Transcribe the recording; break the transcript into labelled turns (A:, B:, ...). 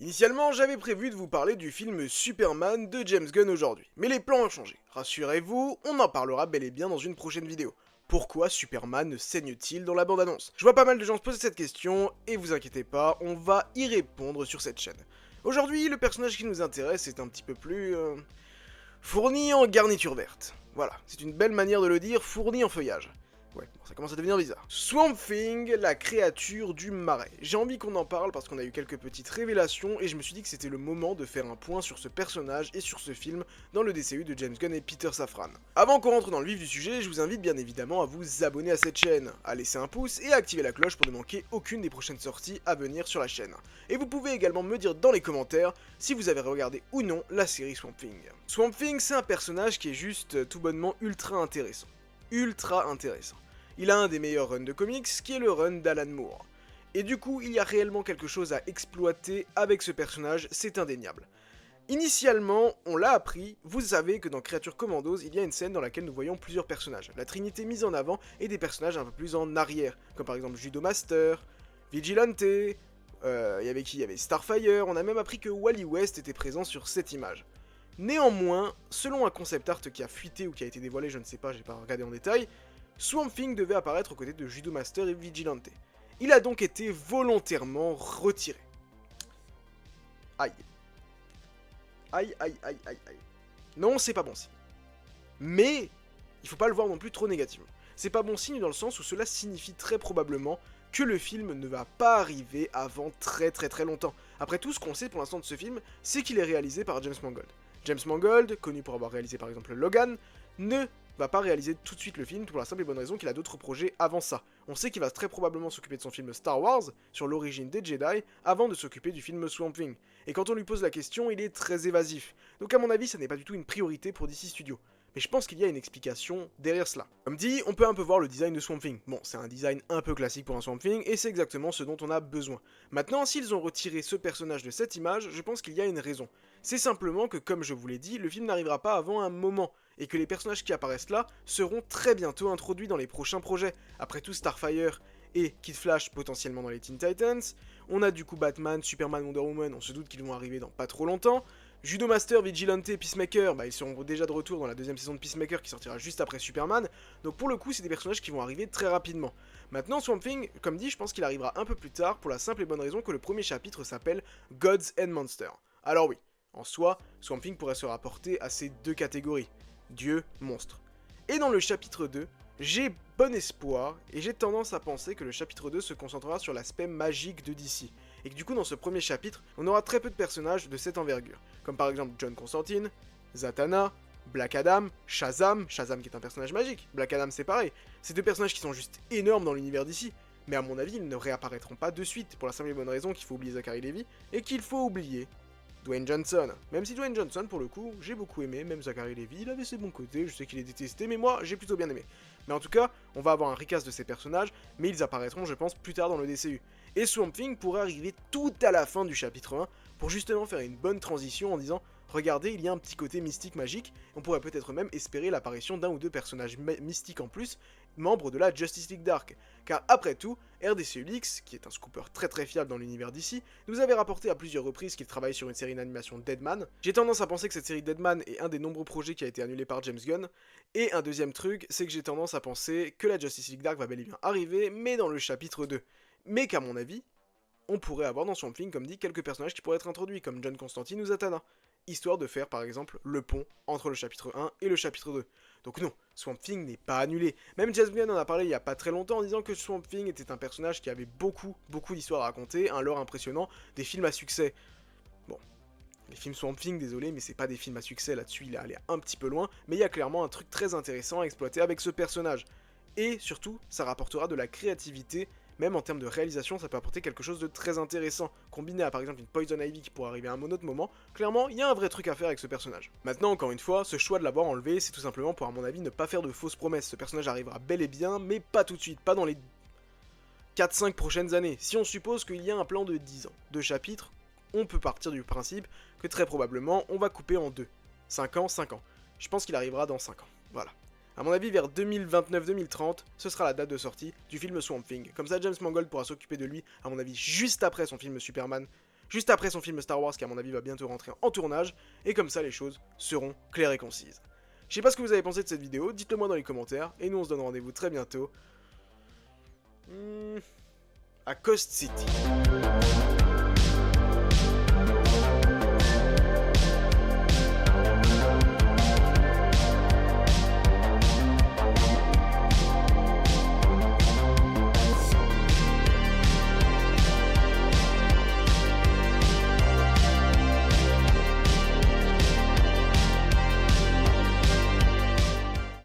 A: Initialement, j'avais prévu de vous parler du film Superman de James Gunn aujourd'hui, mais les plans ont changé. Rassurez-vous, on en parlera bel et bien dans une prochaine vidéo. Pourquoi Superman saigne-t-il dans la bande-annonce? Je vois pas mal de gens se poser cette question, et vous inquiétez pas, on va y répondre sur cette chaîne. Aujourd'hui, le personnage qui nous intéresse est un petit peu plus... fourni en garniture verte. Voilà, c'est une belle manière de le dire, fourni en feuillage. Ouais, bon, ça commence à devenir bizarre. Swamp Thing, la créature du marais. J'ai envie qu'on en parle parce qu'on a eu quelques petites révélations et je me suis dit que c'était le moment de faire un point sur ce personnage et sur ce film dans le DCU de James Gunn et Peter Safran. Avant qu'on rentre dans le vif du sujet, je vous invite bien évidemment à vous abonner à cette chaîne, à laisser un pouce et à activer la cloche pour ne manquer aucune des prochaines sorties à venir sur la chaîne. Et vous pouvez également me dire dans les commentaires si vous avez regardé ou non la série Swamp Thing. Swamp Thing, c'est un personnage qui est juste tout bonnement ultra intéressant. Ultra intéressant. Il a un des meilleurs runs de comics, qui est le run d'Alan Moore. Et du coup, il y a réellement quelque chose à exploiter avec ce personnage, c'est indéniable. Initialement, on l'a appris, vous savez que dans Creature Commandos, il y a une scène dans laquelle nous voyons plusieurs personnages, la Trinité mise en avant et des personnages un peu plus en arrière, comme par exemple Judo Master, Vigilante, il y avait qui? Il y avait Starfire, on a même appris que Wally West était présent sur cette image. Néanmoins, selon un concept art qui a fuité ou qui a été dévoilé, je ne sais pas, j'ai pas regardé en détail, Swamp Thing devait apparaître aux côtés de Judo Master et Vigilante. Il a donc été volontairement retiré. Aïe. Aïe, aïe, aïe, aïe, aïe. Non, c'est pas bon signe. Mais, il faut pas le voir non plus trop négativement. C'est pas bon signe dans le sens où cela signifie très probablement que le film ne va pas arriver avant très longtemps. Après tout, ce qu'on sait pour l'instant de ce film, c'est qu'il est réalisé par James Mangold. James Mangold, connu pour avoir réalisé par exemple Logan, ne va pas réaliser tout de suite le film pour la simple et bonne raison qu'il a d'autres projets avant ça. On sait qu'il va très probablement s'occuper de son film Star Wars, sur l'origine des Jedi, avant de s'occuper du film Swamp Thing. Et quand on lui pose la question, il est très évasif. Donc à mon avis, ça n'est pas du tout une priorité pour DC Studios. Mais je pense qu'il y a une explication derrière cela. Comme dit, on peut un peu voir le design de Swamp Thing. Bon, c'est un design un peu classique pour un Swamp Thing, et c'est exactement ce dont on a besoin. Maintenant, s'ils ont retiré ce personnage de cette image, je pense qu'il y a une raison. C'est simplement que, comme je vous l'ai dit, le film n'arrivera pas avant un moment, et que les personnages qui apparaissent là seront très bientôt introduits dans les prochains projets. Après tout, Starfire et Kid Flash potentiellement dans les Teen Titans, on a du coup Batman, Superman, Wonder Woman, on se doute qu'ils vont arriver dans pas trop longtemps. Judo Master, Vigilante, Peacemaker, ils seront déjà de retour dans la deuxième saison de Peacemaker qui sortira juste après Superman. Donc pour le coup, c'est des personnages qui vont arriver très rapidement. Maintenant, Swamp Thing, comme dit, je pense qu'il arrivera un peu plus tard pour la simple et bonne raison que le premier chapitre s'appelle Gods and Monsters. Alors oui, en soi, Swamp Thing pourrait se rapporter à ces deux catégories, Dieu, monstre. Et dans le chapitre 2, j'ai bon espoir et j'ai tendance à penser que le chapitre 2 se concentrera sur l'aspect magique de DC. Et que du coup dans ce premier chapitre, on aura très peu de personnages de cette envergure, comme par exemple John Constantine, Zatanna, Black Adam, Shazam qui est un personnage magique, Black Adam c'est pareil, ces deux personnages qui sont juste énormes dans l'univers d'ici, mais à mon avis ils ne réapparaîtront pas de suite, pour la simple et bonne raison qu'il faut oublier Zachary Levi, et qu'il faut oublier Dwayne Johnson. Même si Dwayne Johnson, pour le coup, j'ai beaucoup aimé, même Zachary Levi, il avait ses bons côtés, je sais qu'il est détesté, mais moi j'ai plutôt bien aimé. Mais en tout cas, on va avoir un recast de ces personnages, mais ils apparaîtront je pense plus tard dans le DCU. Et Swamp Thing pourrait arriver tout à la fin du chapitre 1, pour justement faire une bonne transition en disant regardez, il y a un petit côté mystique magique, on pourrait peut-être même espérer l'apparition d'un ou deux personnages mystiques en plus, membres de la Justice League Dark. Car après tout, RDC Ulix, qui est un scooper très fiable dans l'univers d'ici, nous avait rapporté à plusieurs reprises qu'il travaille sur une série d'animation Deadman. J'ai tendance à penser que cette série Deadman est un des nombreux projets qui a été annulé par James Gunn. Et un deuxième truc, c'est que j'ai tendance à penser que la Justice League Dark va bel et bien arriver, mais dans le chapitre 2. Mais qu'à mon avis, on pourrait avoir dans Swamp Thing, comme dit, quelques personnages qui pourraient être introduits, comme John Constantine ou Zatanna, histoire de faire par exemple le pont entre le chapitre 1 et le chapitre 2. Donc non, Swamp Thing n'est pas annulé. Même James Gunn en a parlé il y a pas très longtemps en disant que Swamp Thing était un personnage qui avait beaucoup d'histoires à raconter, un lore impressionnant, des films à succès. Bon, les films Swamp Thing, désolé, mais c'est pas des films à succès là-dessus, il est allé un petit peu loin, mais il y a clairement un truc très intéressant à exploiter avec ce personnage. Et surtout, ça rapportera de la créativité. Même en termes de réalisation, ça peut apporter quelque chose de très intéressant. Combiné à par exemple une Poison Ivy qui pourrait arriver à un autre moment, clairement, il y a un vrai truc à faire avec ce personnage. Maintenant, encore une fois, ce choix de l'avoir enlevé, c'est tout simplement pour, à mon avis, ne pas faire de fausses promesses. Ce personnage arrivera bel et bien, mais pas tout de suite, pas dans les 4-5 prochaines années. Si on suppose qu'il y a un plan de 10 ans, de chapitres, on peut partir du principe que très probablement, on va couper en deux. 5 ans, 5 ans. Je pense qu'il arrivera dans 5 ans. Voilà. A mon avis, vers 2029-2030, ce sera la date de sortie du film Swamp Thing. Comme ça, James Mangold pourra s'occuper de lui, à mon avis, juste après son film Superman. juste après son film Star Wars qui à mon avis va bientôt rentrer en tournage, et comme ça les choses seront claires et concises. Je sais pas ce que vous avez pensé de cette vidéo, dites-le moi dans les commentaires, et nous on se donne rendez-vous très bientôt à Coast City.